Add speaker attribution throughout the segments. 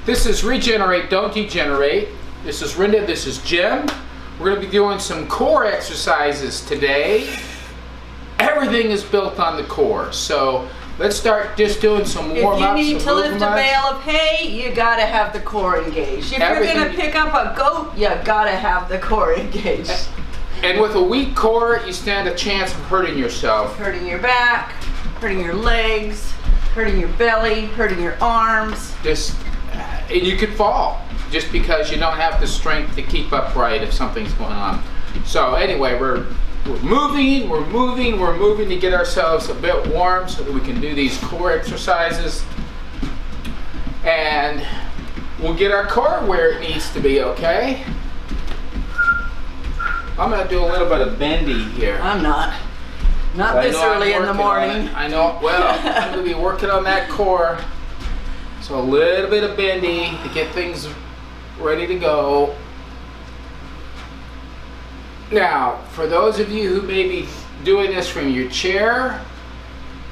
Speaker 1: This is Regenerate, Don't Degenerate. This is Rinda, this is Jim. We're going to be doing some core exercises today. Everything is built on the core. So let's start just doing some warm-ups.
Speaker 2: If you need to lift a bale of hay, you gotta have the core engaged. If you're gonna pick up a goat, you gotta have the core engaged.
Speaker 1: And with a weak core, you stand a chance of hurting yourself.
Speaker 2: Hurting your back, hurting your legs, hurting your belly, hurting your arms.
Speaker 1: And you could fall just because you don't have the strength to keep upright if something's going on. So anyway, we're moving to get ourselves a bit warm so that we can do these core exercises. And we'll get our core where it needs to be, okay? I'm gonna do a little bit of bendy here.
Speaker 2: I'm not. Not this early in the morning.
Speaker 1: I know, well, I'm gonna be working on that core. So a little bit of bendy to get things ready to go. Now, for those of you who may be doing this from your chair,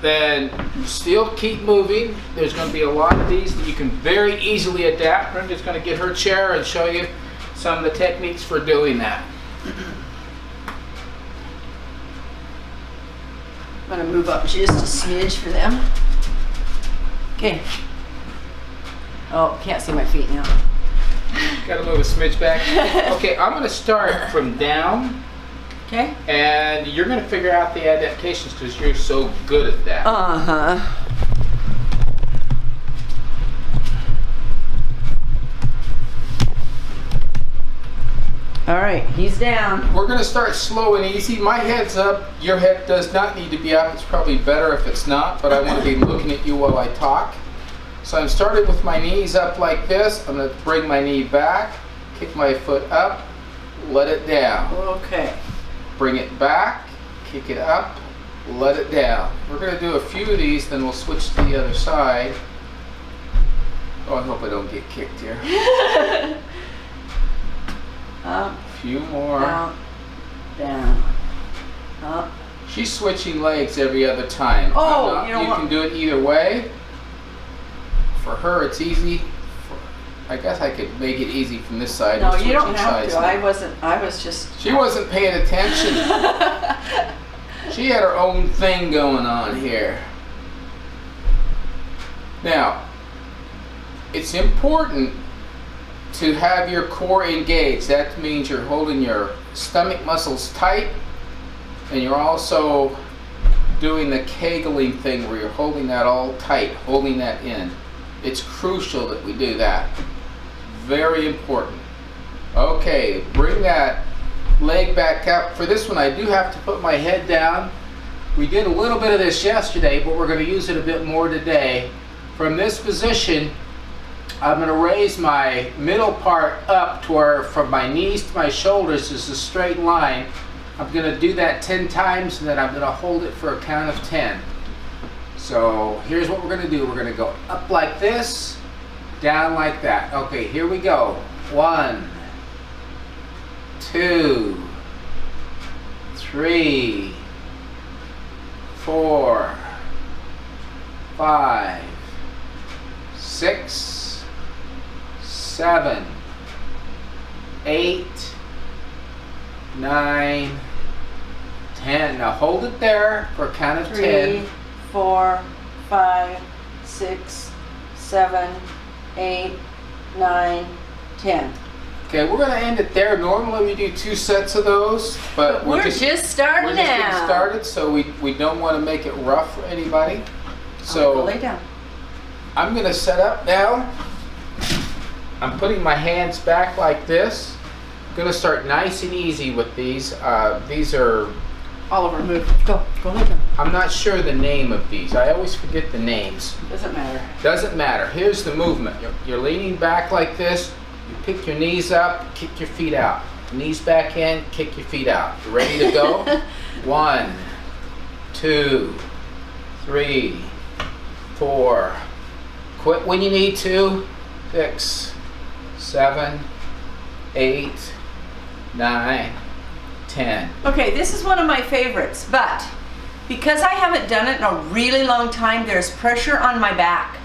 Speaker 1: then still keep moving. There's going to be a lot of these that you can very easily adapt. I'm just going to get her chair and show you some of the techniques for doing that.
Speaker 2: I'm going to move up just a smidge for them. Okay. Oh, can't see my feet now.
Speaker 1: Got to move a smidge back. Okay, I'm going to start from down.
Speaker 2: Okay.
Speaker 1: And you're going to figure out the adaptations because you're so good at that.
Speaker 2: Uh-huh. All right, he's down.
Speaker 1: We're going to start slow and easy. My head's up. Your head does not need to be up. It's probably better if it's not, but I want to be looking at you while I talk. So I'm starting with my knees up like this. I'm going to bring my knee back, kick my foot up, let it down.
Speaker 2: Okay.
Speaker 1: Bring it back, kick it up, let it down. We're going to do a few of these, then we'll switch to the other side. Oh, I hope I don't get kicked here.
Speaker 2: Up.
Speaker 1: A few more.
Speaker 2: Out. Down. Up.
Speaker 1: She's switching legs every other time.
Speaker 2: Oh,
Speaker 1: you can do it either way. For her, it's easy. I guess I could make it easy from this side.
Speaker 2: No, you don't have to.
Speaker 1: Now.
Speaker 2: I was just...
Speaker 1: She wasn't paying attention. She had her own thing going on here. Now, it's important to have your core engaged. That means you're holding your stomach muscles tight, and you're also doing the kegling thing where you're holding that all tight, holding that in. It's crucial that we do that. Very important. Okay, bring that leg back up. For this one, I do have to put my head down. We did a little bit of this yesterday, but we're going to use it a bit more today. From this position, I'm going to raise my middle part up to where from my knees to my shoulders is a straight line. I'm going to do that 10 times, and then I'm going to hold it for a count of 10. So here's what we're going to do. We're going to go up like this, down like that. Okay, here we go. 1, 2, 3, 4, 5, 6, 7, 8, 9, 10. Now hold it there for a count of 10.
Speaker 2: 3, 4, 5, 6, 7, 8, 9, 10.
Speaker 1: Okay, we're going to end it there. Normally we do 2 sets of those, but
Speaker 2: we're just starting now.
Speaker 1: We're just getting started, so we don't want to make it rough for anybody. So
Speaker 2: go lay down.
Speaker 1: I'm going to set up now. I'm putting my hands back like this. I'm going to start nice and easy with these. These are...
Speaker 2: Oliver, move. Go lay down.
Speaker 1: I'm not sure the name of these. I always forget the names.
Speaker 2: Doesn't matter.
Speaker 1: Doesn't matter. Here's the movement. You're leaning back like this. You pick your knees up, kick your feet out. Knees back in, kick your feet out. You ready to go? 1, 2, 3, 4. Quit when you need to. 6, 7, 8, 9, 10.
Speaker 2: Okay, this is one of my favorites, but because I haven't done it in a really long time, there's pressure on my back.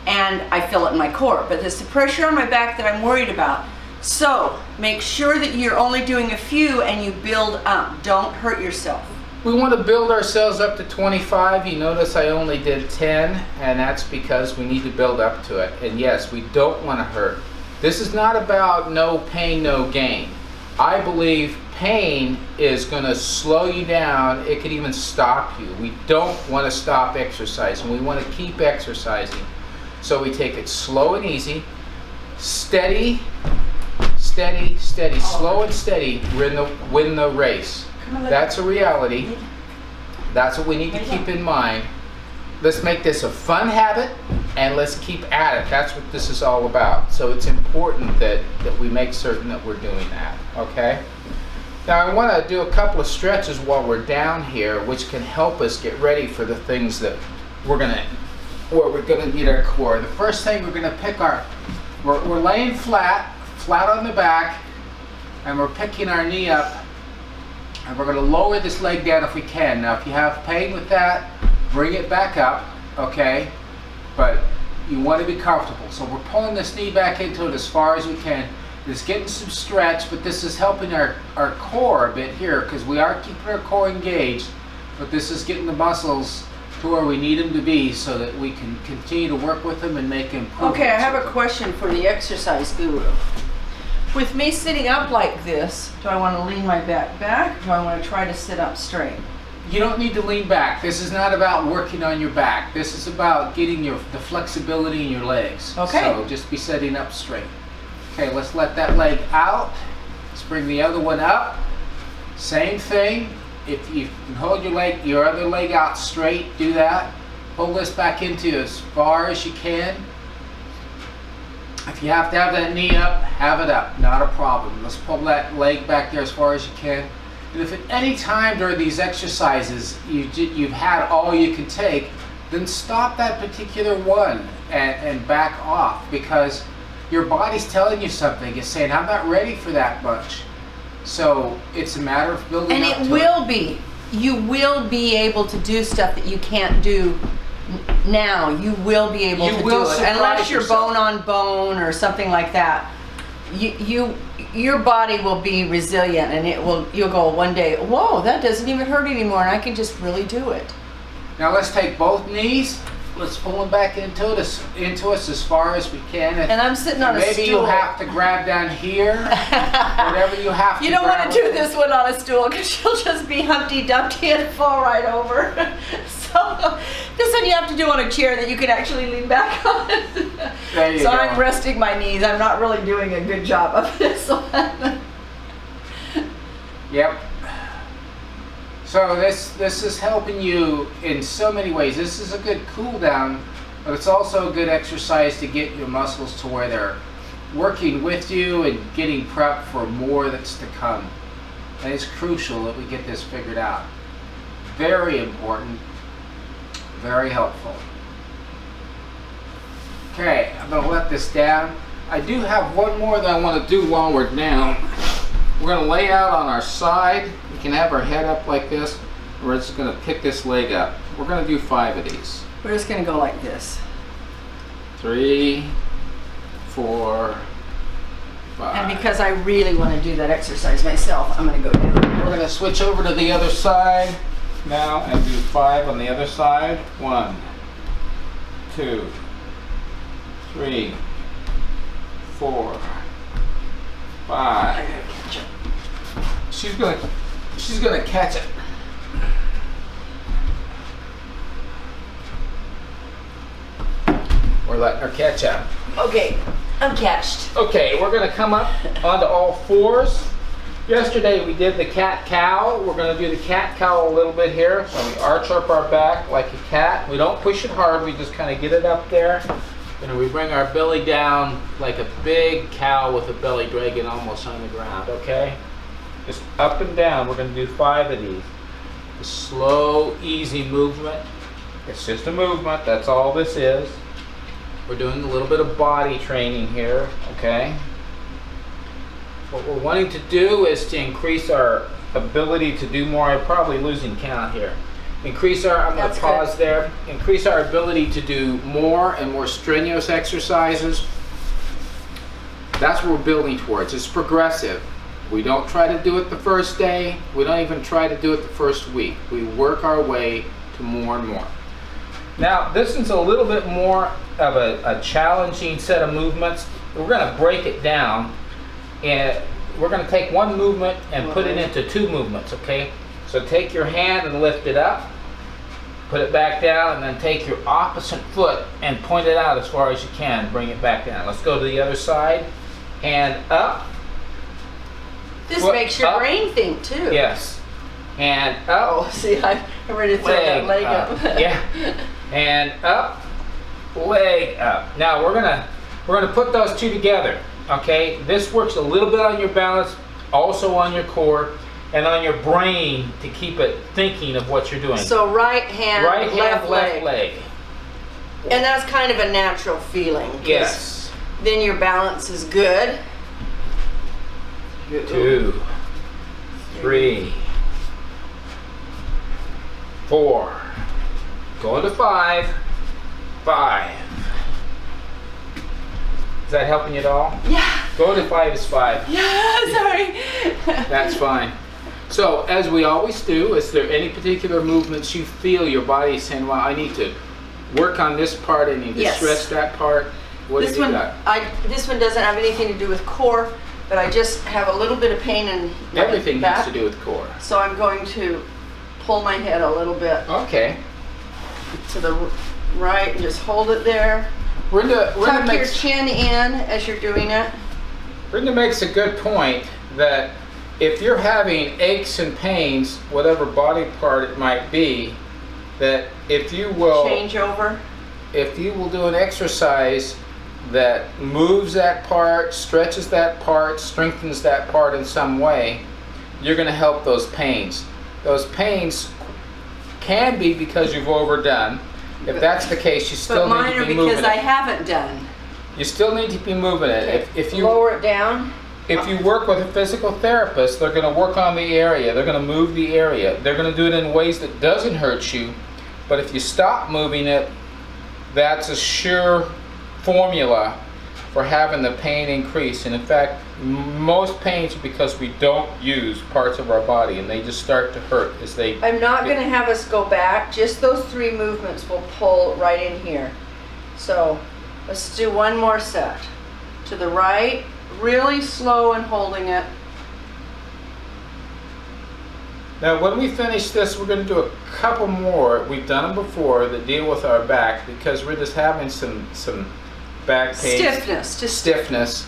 Speaker 2: and I feel it in my core. But it's the pressure on my back that I'm worried about. So make sure that you're only doing a few and you build up. Don't hurt yourself.
Speaker 1: We want to build ourselves up to 25. You notice I only did 10, and that's because we need to build up to it. And yes, we don't want to hurt. This is not about no pain, no gain. I believe pain is going to slow you down. It could even stop you. We don't want to stop exercising. We want to keep exercising. So we take it slow and easy, steady, steady, steady, slow and steady, win the race. That's a reality. That's what we need to keep in mind. Let's make this a fun habit, and let's keep at it. That's what this is all about. So it's important that we make certain that we're doing that, okay? Now I want to do a couple of stretches while we're down here, which can help us get ready for the things that we're gonna need our core. The first thing we're gonna pick we're laying flat on the back, and we're picking our knee up, and we're going to lower this leg down if we can. Now if you have pain with that, bring it back up, okay? But you want to be comfortable. So we're pulling this knee back into it as far as we can. It's getting some stretch, but this is helping our core a bit here, because we are keeping our core engaged, but this is getting the muscles to where we need them to be so that we can continue to work with them and make improvements.
Speaker 2: Okay, I have a question for the exercise guru. With me sitting up like this, do I want to lean my back? Do I want to try to sit up straight?
Speaker 1: You don't need to lean back. This is not about working on your back. This is about getting the flexibility in your legs.
Speaker 2: Okay.
Speaker 1: So just be sitting up straight. Okay, let's let that leg out. Let's bring the other one up. Same thing. If you can hold your other leg out straight, do that. Pull this back into as far as you can. If you have to have that knee up, have it up, not a problem. Let's pull that leg back there as far as you can. And if at any time during these exercises you've had all you can take, then stop that particular one and back off, because your body's telling you something. It's saying, I'm not ready for that much. So it's a matter of building up to it.
Speaker 2: And it will be. You will be able to do stuff that you can't do now. You will be able to do it, unless you're bone on bone or something like that. Your body will be resilient, and you'll go one day, whoa, that doesn't even hurt anymore, and I can just really do it.
Speaker 1: Now let's take both knees. Let's pull them back into us as far as we can.
Speaker 2: And I'm sitting on a stool.
Speaker 1: Maybe you'll have to grab down here. Whatever you have to.
Speaker 2: You don't want to do this one on a stool, because you'll just be Humpty Dumpty and fall right over. So this one you have to do on a chair that you can actually lean back on.
Speaker 1: There you go.
Speaker 2: So I'm resting my knees. I'm not really doing a good job of this one.
Speaker 1: Yep. So this is helping you in so many ways. This is a good cool down, but it's also a good exercise to get your muscles to where they're working with you and getting prepped for more that's to come. And it's crucial that we get this figured out. Very important, very helpful. Okay, I'm going to let this down. I do have one more that I want to do while we're down. We're going to lay out on our side. We can have our head up like this. We're just going to pick this leg up. We're going to do 5 of these.
Speaker 2: We're just going to go like this.
Speaker 1: 3, 4, 5.
Speaker 2: And because I really want to do that exercise myself, I'm going to go down.
Speaker 1: We're going to switch over to the other side now and do 5 on the other side. 1, 2, 3, 4, 5. She's gonna catch it. We're letting her catch up.
Speaker 2: Okay, I'm catched.
Speaker 1: Okay, we're gonna come up onto all 4s. Yesterday we did the cat-cow. We're gonna do the cat-cow a little bit here. So we arch up our back like a cat. We don't push it hard, we just kind of get it up there. And we bring our belly down like a big cow with a belly dragging almost on the ground, okay? Just up and down. We're going to do 5 of these. A slow, easy movement. It's just a movement. That's all this is. We're doing a little bit of body training here, okay? What we're wanting to do is to increase our ability to do more. I'm probably losing count here. increase our, I'm going
Speaker 2: That's
Speaker 1: to pause
Speaker 2: good.
Speaker 1: there, increase our ability to do more and more strenuous exercises. That's what we're building towards. It's progressive. We don't try to do it the first day. We don't even try to do it the first week. We work our way to more and more. Now, this is a little bit more of a challenging set of movements. We're going to break it down, and we're going to take one movement and put it into two movements, okay? So take your hand and lift it up, put it back down, and then take your opposite foot and point it out as far as you can. Bring it back down. Let's go to the other side. Hand up.
Speaker 2: This
Speaker 1: Foot
Speaker 2: makes your
Speaker 1: up.
Speaker 2: brain think too.
Speaker 1: Yes. Hand up.
Speaker 2: Oh, see, I'm ready to throw that leg up.
Speaker 1: Yeah. Hand up. Leg up. Now we're gonna put those two together. Okay. This works a little bit on your balance, also on your core, and on your brain to keep it thinking of what you're doing.
Speaker 2: So right hand, left leg. And that's kind of a natural feeling. 'Cause
Speaker 1: Yes.
Speaker 2: then your balance is good.
Speaker 1: 2, 3, 4. Going to 5. 5. Is that helping you at all?
Speaker 2: Yeah.
Speaker 1: Go to 5 is 5.
Speaker 2: Yeah, sorry.
Speaker 1: That's fine. So, as we always do, is there any particular movements you feel your body is saying, well, I need to work on this part, I need to
Speaker 2: Yes.
Speaker 1: stretch that part? What
Speaker 2: This
Speaker 1: have you
Speaker 2: one,
Speaker 1: got?
Speaker 2: this one doesn't have anything to do with core, but I just have a little bit of pain in my
Speaker 1: Everything
Speaker 2: back.
Speaker 1: has to do with core.
Speaker 2: So I'm going to pull my head a little bit
Speaker 1: Okay.
Speaker 2: to the right and just hold it there.
Speaker 1: Brenda
Speaker 2: Tuck your
Speaker 1: makes,
Speaker 2: chin in as you're doing it.
Speaker 1: Brenda makes a good point that if you're having aches and pains, whatever body part it might be, that if you will
Speaker 2: Change over.
Speaker 1: do an exercise that moves that part, stretches that part, strengthens that part in some way, you're going to help those pains. Those pains can be because you've overdone. If that's the case, you still
Speaker 2: But
Speaker 1: need
Speaker 2: mine
Speaker 1: to
Speaker 2: are
Speaker 1: be moving
Speaker 2: because I
Speaker 1: it.
Speaker 2: haven't done.
Speaker 1: You still need to be moving it. If you
Speaker 2: Lower it down.
Speaker 1: If you work with a physical therapist, they're going to work on the area. They're going to move the area. They're going to do it in ways that doesn't hurt you. But if you stop moving it, that's a sure formula for having the pain increase. And in fact, most pains are because we don't use parts of our body, and they just start to hurt as they...
Speaker 2: I'm not going to have us go back. Just those 3 movements will pull right in here. So let's do one more set. To the right, really slow and holding it.
Speaker 1: Now, when we finish this, we're going to do a couple more. We've done them before that deal with our back because we're just having some back pain.
Speaker 2: Stiffness. Just
Speaker 1: Stiffness.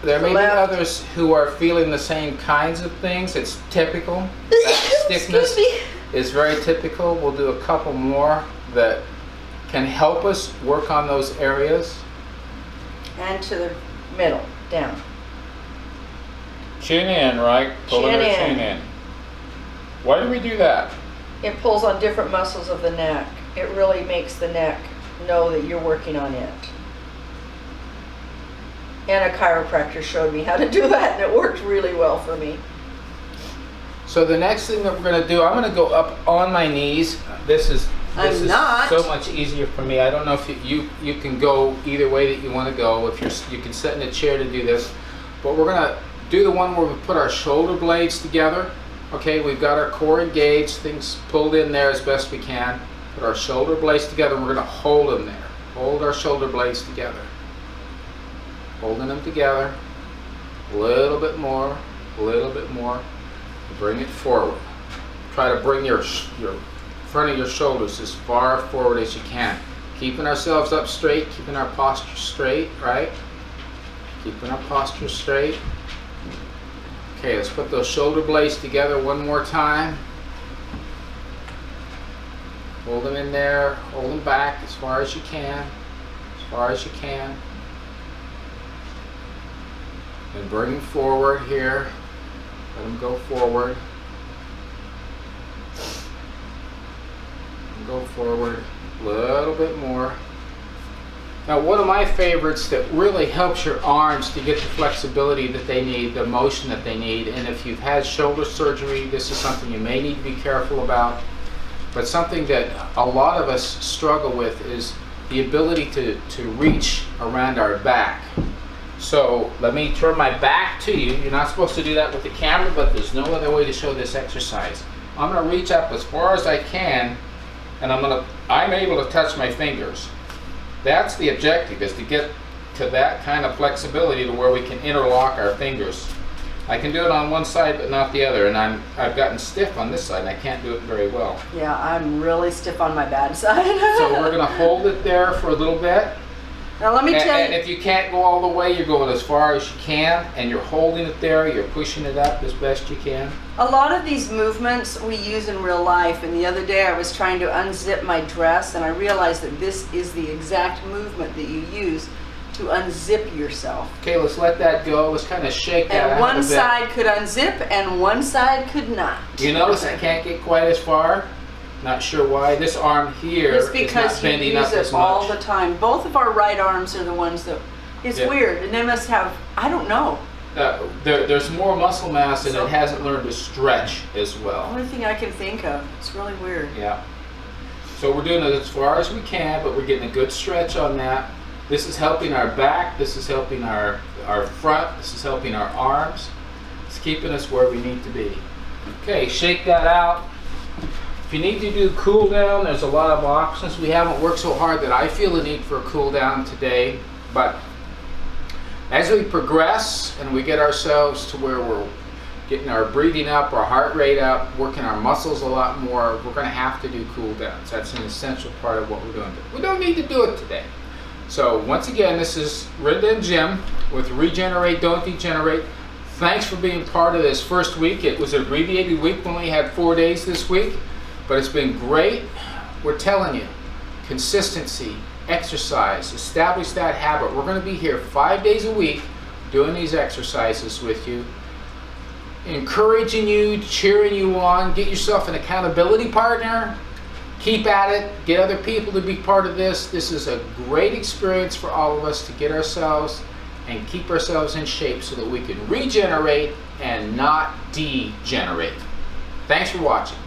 Speaker 1: There may be others who are feeling the same kinds of things. It's typical. Back stiffness is very typical. We'll do a couple more that can help us work on those areas.
Speaker 2: And to the middle, down.
Speaker 1: Chin in, right? Pulling our chin in. Why do we do that?
Speaker 2: It pulls on different muscles of the neck. It really makes the neck know that you're working on it. And a chiropractor showed me how to do that, and it worked really well for me.
Speaker 1: So the next thing that we're going to do, I'm going to go up on my knees. This is so much easier for me. I don't know if you can go either way that you want to go. If you can sit in a chair to do this, but we're going to do the one where we put our shoulder blades together. Okay, we've got our core engaged, things pulled in there as best we can. Put our shoulder blades together, and we're going to hold them there. Hold our shoulder blades together. Holding them together. A little bit more. A little bit more. Bring it forward. Try to bring your front of your shoulders as far forward as you can. Keeping ourselves up straight, keeping our posture straight, right? Keeping our posture straight. Okay, let's put those shoulder blades together one more time. Hold them in there, hold them back as far as you can, as far as you can. And bring them forward here. Let them go forward. And go forward a little bit more. Now, one of my favorites that really helps your arms to get the flexibility that they need, the motion that they need, and if you've had shoulder surgery, this is something you may need to be careful about. but something that a lot of us struggle with is the ability to reach around our back. So let me turn my back to you. You're not supposed to do that with the camera, but there's no other way to show this exercise. I'm going to reach up as far as I can, and I'm able to touch my fingers. That's the objective, is to get to that kind of flexibility to where we can interlock our fingers. I can do it on one side but not the other, and I've gotten stiff on this side and I can't do it very well.
Speaker 2: Yeah, I'm really stiff on my bad side.
Speaker 1: So we're going to hold it there for a little bit.
Speaker 2: Now let me tell you.
Speaker 1: And if you can't go all the way, you're going as far as you can, and you're holding it there, you're pushing it up as best you can.
Speaker 2: A lot of these movements we use in real life, and the other day I was trying to unzip my dress and I realized that this is the exact movement that you use to unzip yourself.
Speaker 1: Okay, let's let that go. Let's kind of shake that out
Speaker 2: And
Speaker 1: a
Speaker 2: one
Speaker 1: bit.
Speaker 2: side could unzip and one side could not.
Speaker 1: You notice I can't get quite as far? Not sure why. This arm here
Speaker 2: It's
Speaker 1: is
Speaker 2: because
Speaker 1: not bending
Speaker 2: you
Speaker 1: up
Speaker 2: use
Speaker 1: as
Speaker 2: it
Speaker 1: much.
Speaker 2: all the time. Both of our right arms are the ones that, it's
Speaker 1: Yeah.
Speaker 2: weird, and they must have, I don't know.
Speaker 1: There's more muscle mass and it hasn't learned to stretch as well.
Speaker 2: Only thing I can think of. It's really weird.
Speaker 1: Yeah. So we're doing it as far as we can, but we're getting a good stretch on that. This is helping our back, this is helping our front, this is helping our arms. It's keeping us where we need to be. Okay, shake that out. If you need to do cool down, there's a lot of options. We haven't worked so hard that I feel the need for a cool down today, but as we progress and we get ourselves to where we're getting our breathing up, our heart rate up, working our muscles a lot more, we're going to have to do cool downs. That's an essential part of what we're doing. But we don't need to do it today. So once again, this is Rinda and Jim with Regenerate, Don't Degenerate. Thanks for being part of this first week. It was an abbreviated week. We only had 4 days this week, but it's been great. We're telling you, consistency, exercise, establish that habit. We're going to be here 5 days a week doing these exercises with you, encouraging you, cheering you on. Get yourself an accountability partner. Keep at it. Get other people to be part of this. This is a great experience for all of us to get ourselves and keep ourselves in shape so that we can regenerate and not degenerate. Thanks for watching.